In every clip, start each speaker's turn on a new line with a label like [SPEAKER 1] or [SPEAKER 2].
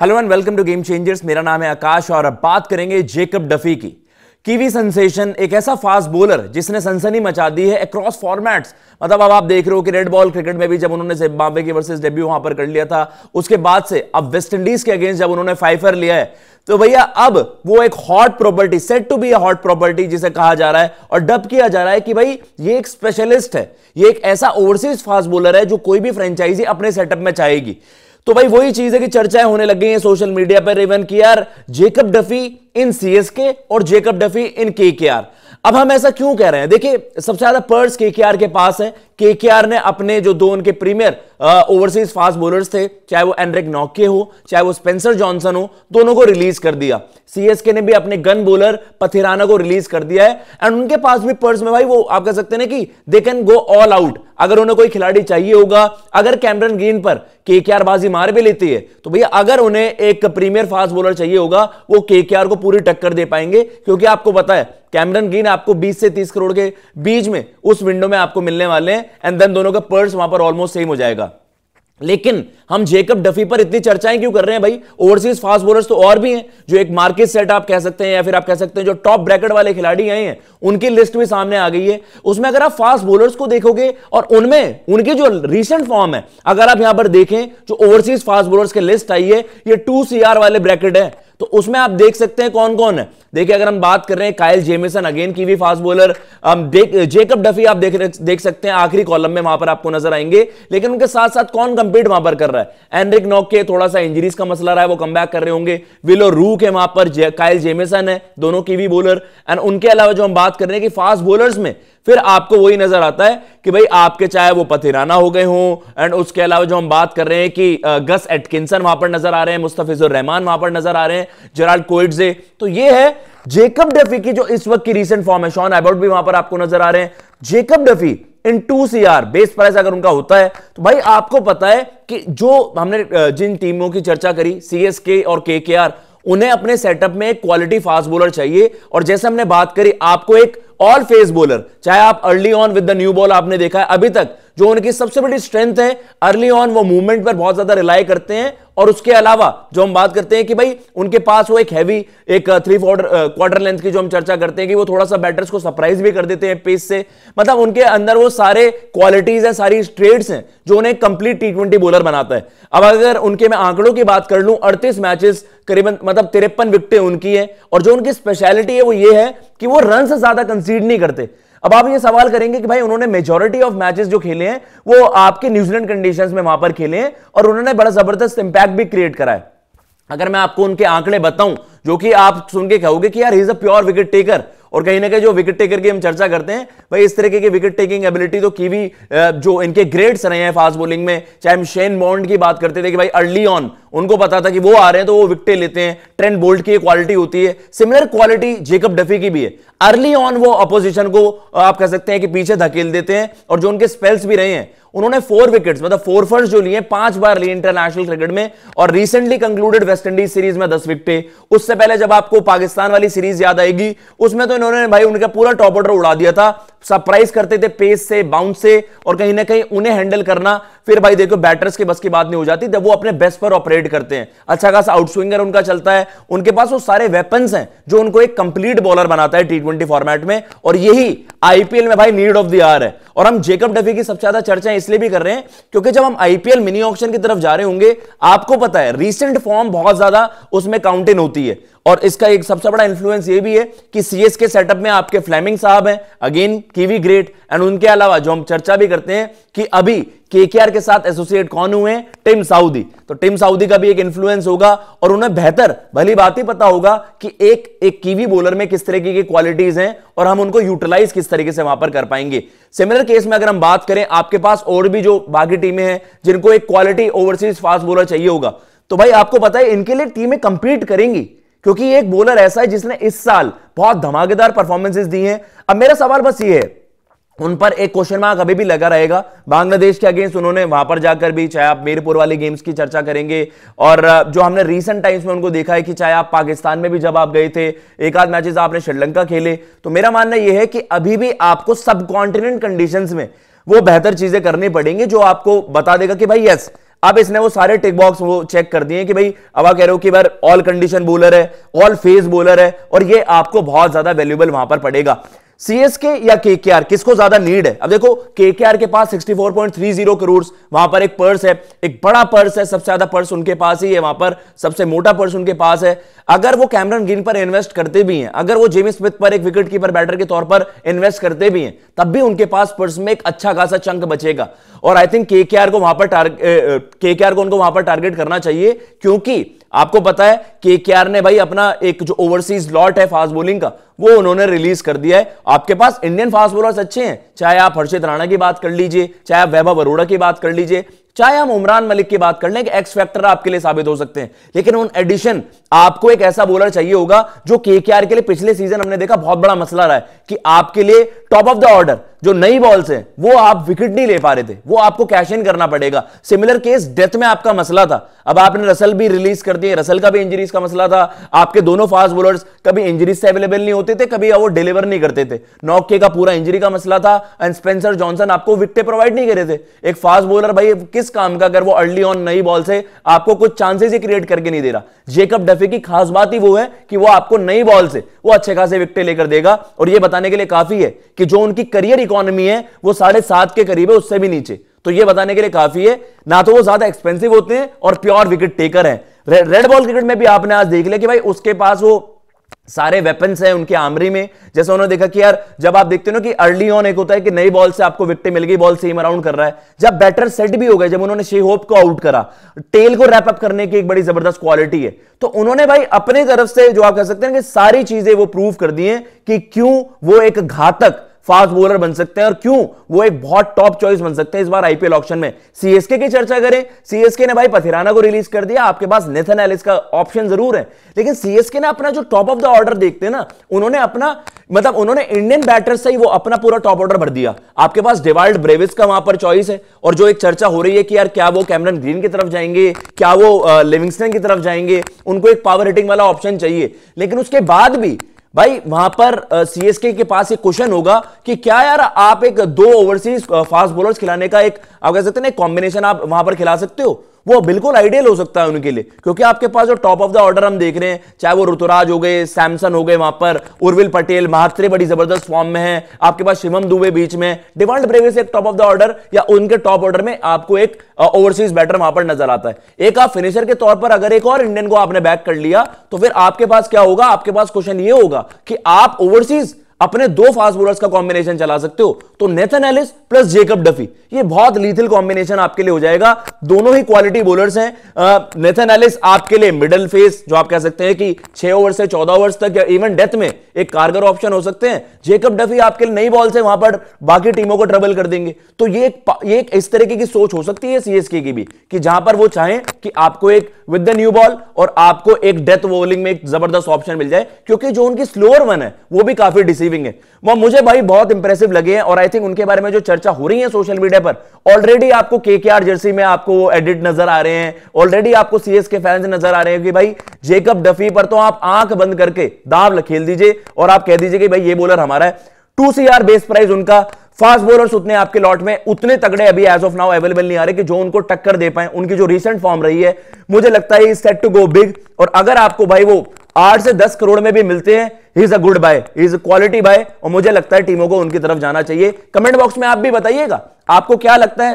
[SPEAKER 1] Hello and welcome to game changers. मेरा नाम है आकाश और अब बात करेंगे जेकब डफी की। कीवी सेंसेशन, एक ऐसा फास्ट बॉलर जिसने सनसनी मचा दी है अक्रॉस फॉर्मेट्स। मतलब अब आप देख रहे हो कि रेड बॉल क्रिकेट में भी जब उन्होंने जिम्बाब्वे की वर्सेस डेब्यू वहां पर कर लिया था, उसके बाद से अब वेस्ट इंडीज के अगेंस्ट जब उन्होंने फाइफर लिया है, तो भैया अब वो एक hot property, set to be a hot property जिसे कहा जा रहा है और डब किया जा रहा है कि भाई ये एक स्पेशलिस्ट है, ये एक ऐसा ओवरसीज फास्ट बॉलर है जो कोई भी फ्रेंचाइजी अपने सेटअप में चाहेगी। तो भाई वही चीज है कि चर्चाएं होने लग गई हैं सोशल मीडिया पर इवन कि यार जेकब डफी इन सीएसके और जेकब डफी इन केकेआर। अब हम ऐसा क्यों कह रहे हैं? देखिए, सबसे ज्यादा पर्स केकेआर के पास है। केकेआर ने अपने जो दो उनके प्रीमियर ओवरसीज फास्ट बॉलर्स थे, चाहे वो एंड्रिक नॉके हो चाहे वो स्पेंसर जॉनसन हो, दोनों को रिलीज कर दिया। सीएसके ने भी अपने गन बॉलर पथिराना को रिलीज कर दिया है एंड उनके पास भी पर्स में भाई वो आप कह सकते हैं कि they can go all out. अगर उन्हें कोई खिलाड़ी चाहिए होगा, अगर कैमरन ग्रीन पर केकेआर बाजी मार भी लेती है, तो भैया अगर उन्हें एक प्रीमियर फास्ट बॉलर चाहिए होगा, वो केकेआर को पूरी टक्कर दे पाएंगे। क्योंकि आपको पता है कैमरन ग्रीन आपको 20 से 30 करोड़ के बीच में उस विंडो में आपको मिलने वाले हैं एंड देन दोनों का पर्स वहां पर ऑलमोस्ट सेम हो जाएगा। लेकिन हम जेकब डफी पर इतनी चर्चाएं क्यों कर रहे हैं भाई? ओवरसीज फास्ट बॉलर्स तो और भी हैं जो एक मार्केट सेट आप कह सकते हैं, या फिर आप कह सकते हैं जो टॉप ब्रैकेट वाले खिलाड़ी आए हैं, उनकी लिस्ट भी सामने आ गई है। उसमें अगर आप फास्ट बॉलर्स को देखोगे और उनमें उनकी जो रीसेंट फॉर्म है, अगर आप यहां पर देखें जो ओवरसीज फास्ट बॉलर्स की लिस्ट आई है, ये 2CR वाले ब्रैकेट है। तो उसमें आप देख सकते हैं कौन कौन है। देखिए, अगर हम बात कर रहे हैं Kyle Jameson, again kiwi fast bowler, Jacob Duffy आप देख सकते हैं आखिरी कॉलम में वहां पर आपको नजर आएंगे। लेकिन उनके साथ साथ कौन कंपीट वहां पर कर रहा है? एंड्रिक नॉके, थोड़ा सा इंजरीज का मसला रहा है, वो कमबैक कर रहे होंगे। विलो रूक है वहां पर, काइल जेमिसन है, दोनों कीवी बॉलर। एंड उनके अलावा जो हम बात कर रहे हैं कि फास्ट बॉलर्स में फिर आपको वही नजर आता है कि भाई आपके चाहे वो पथिराना हो गए हों, एंड उसके अलावा जो हम बात कर रहे हैं कि गस एटकिंसन वहां पर नजर आ रहे हैं, मुस्तफिजुर रहमान वहां पर नजर आ रहे हैं, जेराल्ड कोएट्जे। तो ये है जेकब डफी की जो इस वक्त की रीसेंट फॉर्म है। शॉन एबॉट भी वहां पर आपको नजर आ रहे हैं। जेकब डफी इन 2CR बेस प्राइस अगर उनका होता है, तो भाई आपको पता है कि जो हमने जिन टीमों की चर्चा करी, सीएसके और केकेआर, उन्हें अपने सेटअप में एक क्वालिटी फास्ट बॉलर चाहिए। और जैसे हमने बात करी, आपको एक ऑल फेस बॉलर, चाहे आप early on with the new ball, आपने देखा है अभी तक जो उनकी सबसे बड़ी स्ट्रेंथ है, अर्ली ऑन वो मूवमेंट पर बहुत ज्यादा रिलाई करते हैं। और उसके अलावा जो हम बात करते हैं कि भाई उनके पास वो एक हैवी, एक 3/4 क्वार्टर लेंथ की जो हम चर्चा करते हैं कि वो थोड़ा सा बैटर्स को सरप्राइज भी कर देते हैं पेस से। मतलब उनके अंदर वो सारे क्वालिटीज हैं, सारी ट्रेड्स हैं जो उन्हें कंप्लीट T20 बॉलर बनाता है। अब अगर उनके मैं आंकड़ों की बात कर लूं, 38 मैचेस, करीबन मतलब 53 विकेटें उनकी है। और जो उनकी स्पेशलिटी है वो ये है कि वो रन से ज्यादा कंसीड नहीं करते। अब आप ये सवाल करेंगे कि भाई उन्होंने मेजॉरिटी ऑफ मैचेस जो खेले हैं वो आपके न्यूजीलैंड कंडीशंस में वहां पर खेले हैं और उन्होंने बड़ा जबरदस्त इंपैक्ट भी क्रिएट करा है। अगर मैं आपको उनके आंकड़े बताऊं जो कि आप सुन के कहोगे कि यार ही is a pure wicket taker, और कहीं ना कहीं जो विकेट टेकर की हम चर्चा करते हैं, भाई इस तरीके की विकेट टेकिंग एबिलिटी तो कीवी जो इनके ग्रेड्स रहे हैं फास्ट बॉलिंग में, चाहे हम शेन बॉन्ड की बात करते थे कि भाई अर्ली ऑन उनको पता था कि वो आ रहे हैं तो वो विकेटें लेते हैं। ट्रेंट बोल्ट की क्वालिटी होती है, सिमिलर क्वालिटी जेकब डफी की भी है। अर्ली ऑन वो अपोजिशन को आप कह सकते हैं कि पीछे धकेल देते हैं। और जो उनके स्पेल्स भी रहे हैं, उन्होंने 4 विकेट्स मतलब 4 फर्स्ट जो लिए 5 बार लिए इंटरनेशनल क्रिकेट में। और recently concluded West Indies series में 10 विकेटें। उससे पहले जब आपको पाकिस्तान वाली सीरीज याद आएगी, उसमें तो इन्होंने भाई उनका पूरा टॉप ऑर्डर उड़ा दिया था। सरप्राइज करते थे पेस से, बाउंस से, और कहीं ना कहीं उन्हें हैंडल करना फिर भाई देखो बैटर्स के बस की बात नहीं हो जाती जब वो अपने बेस्ट पर ऑपरेट करते हैं। अच्छा खासा आउटस्विंगर उनका चलता है, उनके पास वो सारे वेपन्स हैं जो उनको एक कंप्लीट बॉलर बनाता है T20 फॉर्मेट में। और यही आईपीएल में भाई नीड ऑफ द आवर है। और हम जेकब डफी की सबसे ज्यादा चर्चा इसलिए भी कर रहे हैं क्योंकि जब हम आईपीएल मिनी ऑक्शन की तरफ जा रहे होंगे, आपको पता है रीसेंट फॉर्म बहुत ज्यादा उसमें काउंट इन होती है। और इसका एक सबसे बड़ा इंफ्लुएंस ये भी है कि सीएसके सेटअप में आपके फ्लेमिंग साहब हैं, अगेन कीवी ग्रेट। एंड उनके अलावा जो हम चर्चा भी करते हैं कि अभी केकेआर के साथ एसोसिएट कौन हुए हैं, टिम साउदी। तो टिम साउदी का भी एक इंफ्लुएंस होगा और उन्हें बेहतर भली बात ही पता होगा कि एक कीवी बॉलर में किस तरीके की क्वालिटीज हैं और हम उनको यूटिलाइज किस तरीके से वहां पर कर पाएंगे। सिमिलर केस में अगर हम बात करें, आपके पास और भी जो बाकी टीमें हैं जिनको एक क्वालिटी ओवरसीज फास्ट बॉलर चाहिए होगा, तो भाई आपको पता है इनके लिए टीमें कंपीट करेंगी क्योंकि एक बॉलर ऐसा है जिसने इस साल बहुत धमाकेदार परफॉर्मेंसेस दी हैं। अब मेरा सवाल बस ये है, उन पर एक क्वेश्चन मार्क अभी भी लगा रहेगा। बांग्लादेश के अगेंस्ट उन्होंने वहां पर जाकर भी, चाहे आप मीरपुर वाली गेम्स की चर्चा करेंगे और जो हमने रीसेंट टाइम्स में उनको देखा है कि चाहे आप पाकिस्तान में भी जब आप गए थे, एक आध मैचेस आपने श्रीलंका खेले, तो मेरा मानना यह है कि अभी भी आपको सब कॉन्टिनेंट कंडीशंस में वो बेहतर चीजें करनी पड़ेंगी जो आपको बता देगा कि भाई यस अब इसने वो सारे टिक बॉक्स वो चेक कर दिए कि भाई अब आप कह रहे हो कि बार ऑल कंडीशन बॉलर है, ऑल फेज बॉलर है, और ये आपको बहुत ज्यादा वैल्यूएबल वहां पर पड़ेगा। सीएसके या केकेआर किसको ज्यादा नीड है? अब देखो केकेआर के पास 64.30 करोड़ वहां पर एक पर्स है, एक बड़ा पर्स है, सबसे ज्यादा पर्स उनके पास ही है, वहां पर सबसे मोटा पर्स उनके पास है। अगर वो कैमरन ग्रीन पर इन्वेस्ट करते भी हैं, अगर वो जेमी स्मिथ पर एक विकेट कीपर बैटर के तौर पर इन्वेस्ट करते भी हैं, तब भी उनके पास पर्स में एक अच्छा खासा चंक बचेगा। और आई थिंक केकेआर को उनको वहां पर टारगेट करना चाहिए, क्योंकि आपको पता है केकेआर ने भाई अपना एक जो ओवरसीज लॉट है फास्ट बॉलिंग का, वो उन्होंने रिलीज कर दिया है। आपके पास इंडियन फास्ट बॉलर्स अच्छे हैं, चाहे आप हर्षित राणा की बात कर लीजिए, चाहे आप वैभव अरोड़ा की बात कर लीजिए, चाहे हम उमरान मलिक की बात कर लें कि एक्स फैक्टर आपके लिए साबित हो सकते हैं, लेकिन उन एडिशन आपको एक ऐसा बॉलर चाहिए होगा जो केकेआर के लिए पिछले सीजन हमने देखा बहुत बड़ा मसला रहा है कि आपके लिए टॉप ऑफ द ऑर्डर जो नई बॉल्स हैं वो आप विकेट नहीं ले पा रहे थे, वो आपको कैश इन करना पड़ेगा। सिमिलर केस डेथ में आपका मसला था, अब आपने रसल भी रिलीज कर दिए, रसल का भी इंजरीज का मसला था, आपके दोनों फास्ट बॉलर्स कभी इंजरीज से अवेलेबल नहीं होते थे, कभी वो डिलीवर नहीं करते थे, नॉके का पूरा इंजरी का मसला था, एंड स्पेंसर जॉनसन आपको विकेट प्रोवाइड नहीं कर रहे थे। एक फास्ट बॉलर भाई किस काम का अगर वो अर्ली ऑन नई बॉल से आपको कुछ चांसेस ही क्रिएट करके नहीं दे रहा। जेकब डफी की खास बात ही वो है कि वो आपको नई बॉल से वो अच्छे खासे विकेट लेकर देगा, और ये बताने के लिए काफी है कि जो उनकी करियर इकोनॉमी है वो 7.5 के करीब है, उससे भी नीचे, तो ये बताने के लिए काफी है। ना तो वो ज्यादा एक्सपेंसिव होते हैं और प्योर विकेट टेकर हैं। रेड बॉल क्रिकेट में भी आपने आज देख लिया कि भाई उसके पास वो सारे वेपन्स हैं उनके आर्मरी में। जैसे उन्होंने देखा कि यार जब आप देखते हो ना कि अर्ली ऑन एक होता है कि नई बॉल से आपको विकेट मिल गई, बॉल सेम अराउंड कर रहा है, जब बैटर सेट भी हो गए, जब उन्होंने शे होप को आउट करा, टेल को रैप अप करने की एक बड़ी जबरदस्त क्वालिटी है, तो उन्होंने भाई अपनी तरफ से जो आप कह सकते हैं कि सारी चीजें वो प्रूव कर दी हैं कि क्यों वो एक घातक फास्ट बॉलर बन सकते हैं और क्यों वो एक बहुत टॉप चॉइस बन सकते हैं इस बार आईपीएल ऑक्शन में। सीएसके की चर्चा करें, सीएसके ने भाई पथिराना को रिलीज कर दिया, आपके पास नेथन एलिस का ऑप्शन जरूर है, लेकिन सीएसके ने अपना जो टॉप ऑफ द ऑर्डर देखते हैं ना, उन्होंने अपना मतलब उन्होंने इंडियन बैटर्स से ही वो अपना पूरा टॉप ऑर्डर भर दिया। आपके पास डेवाल्ड ब्रेविस का वहां पर चॉइस है, और जो एक चर्चा हो रही है कि यार क्या वो कैमरन ग्रीन की तरफ जाएंगे, क्या वो लिविंगस्टन की तरफ जाएंगे, उनको एक पावर हिटिंग वाला ऑप्शन चाहिए। लेकिन उसके बाद भी भाई वहां पर सीएसके के पास एक क्वेश्चन होगा कि क्या यार आप एक 2 ओवरसीज फास्ट बॉलर्स खिलाने का एक आप कह सकते हैं कॉम्बिनेशन आप वहां पर खिला सकते हो, वो बिल्कुल आइडियल हो सकता है उनके लिए, क्योंकि आपके पास जो टॉप ऑफ द ऑर्डर हम देख रहे हैं, चाहे वो ऋतुराज हो गए, सैमसन हो गए, वहां पर उर्विल पटेल, महात्रे बड़ी जबरदस्त फॉर्म में है, आपके पास शिवम दुबे बीच में, डिवाल्ड ब्रेविस एक टॉप ऑफ द ऑर्डर या उनके टॉप ऑर्डर में आपको एक ओवरसीज बैटर वहां पर नजर आता है। एक आप फिनिशर के तौर पर अगर एक और इंडियन को आपने बैक कर लिया, तो फिर आपके पास क्या होगा, आपके पास क्वेश्चन ये होगा कि आप ओवरसीज अपने 2 फास्ट बॉलर्स का कॉम्बिनेशन चला सकते हो, तो Nathan Ellis plus Jacob Duffy, ये बहुत लीथल कॉम्बिनेशन आपके लिए हो जाएगा। दोनों ही क्वालिटी बॉलर्स हैं। नेथन एलिस आपके लिए मिडिल फेस जो आप कह सकते हैं कि 6 ओवर से 14 ओवर्स तक या इवन डेथ में एक कारगर ऑप्शन हो सकते हैं। जेकब डफी आपके लिए नई बॉल से वहां पर बाकी टीमों को ट्रबल कर देंगे। तो ये एक इस तरीके की सोच हो सकती है सीएसके की भी, कि जहां पर वो चाहें कि आपको एक विद द न्यू बॉल और आपको एक डेथ बॉलिंग में एक जबरदस्त ऑप्शन मिल जाए, क्योंकि जो उनकी स्लोअर वन है वो भी काफी डिसीविंग है। वो मुझे भाई बहुत इंप्रेसिव लगे हैं, और आई थिंक उनके बारे में जो चर्चा हो रही है सोशल मीडिया पर, ऑलरेडी आपको केकेआर जर्सी में आपको एडिट नजर आ रहे हैं, ऑलरेडी आपको सीएसके फैंस नजर आ रहे हैं कि भाई जेकब डफी पर तो आप आंख बंद करके दाव खेल दीजिए और आप कह दीजिए कि भाई ये बॉलर हमारा है। 2 CR बेस प्राइस उनका, फास्ट बॉलर्स उतने आपके लॉट में उतने तगड़े अभी एज ऑफ नाउ अवेलेबल नहीं आ रहे कि जो उनको टक्कर दे पाए। उनकी जो रीसेंट फॉर्म रही है, मुझे लगता है सेट टू गो बिग, और अगर आपको भाई वो 8 से 10 करोड़ में भी मिलते हैं, he is a good buy, he is a quality buy, और मुझे लगता है टीमों को उनकी तरफ जाना चाहिए। कमेंट बॉक्स में आप भी बताइएगा आपको क्या लगता है,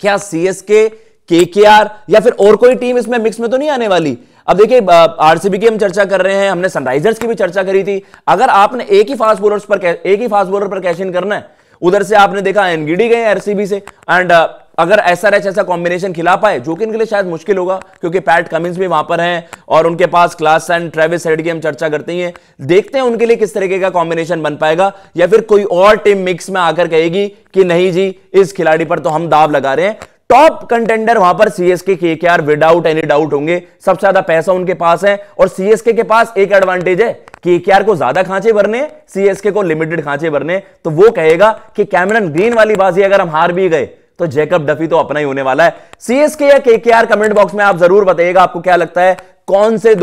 [SPEAKER 1] क्या सीएसके, केकेआर या फिर और कोई टीम इसमें मिक्स में तो नहीं आने वाली। अब देखिए आरसीबी की हम चर्चा कर रहे हैं, हमने सनराइजर्स की भी चर्चा करी थी। अगर आपने एक ही फास्ट बॉलर पर कैश इन करना है, उधर से आपने देखा एनगीडी गए आरसीबी से, एंड अगर एसआरएच ऐसा कॉम्बिनेशन खिला पाए, जो कि इनके लिए शायद मुश्किल होगा क्योंकि पैट कमिंस भी वहां पर हैं और उनके पास क्लास एंड ट्रेविस हेड की हम चर्चा करते हैं, देखते हैं उनके लिए किस तरीके का कॉम्बिनेशन बन पाएगा, या फिर कोई और टीम मिक्स में आकर कहेगी कि नहीं जी इस खिलाड़ी पर तो हम दाव लगा रहे हैं। टॉप कंटेंडर वहां पर CSK, KKR without any doubt होंगे। सबसे ज्यादा पैसा उनके पास है, और सीएसके के पास एक एडवांटेज है, केकेआर को ज्यादा खांचे भरने, सीएसके को लिमिटेड खांचे भरने। तो वो कहेगा कि कैमरन ग्रीन वाली बाजी अगर हम हार भी गए तो जेकब डफी तो अपना ही होने वाला है। सीएसके या केकेआर, कमेंट बॉक्स में आप जरूर बताइएगा आपको क्या लगता है, कौन सी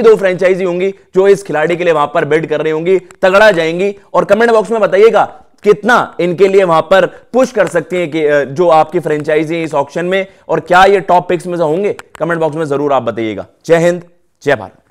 [SPEAKER 1] 2 फ्रेंचाइजी होंगी जो इस खिलाड़ी के लिए वहां पर बिड कर रही होंगी, तगड़ा जाएंगी। और कमेंट बॉक्स में बताइएगा कितना इनके लिए वहां पर पुश कर सकती हैं कि जो आपकी फ्रेंचाइजी है इस ऑक्शन में, और क्या ये टॉप पिक्स में से होंगे? कमेंट बॉक्स में जरूर आप बताइएगा। जय हिंद, जय भारत।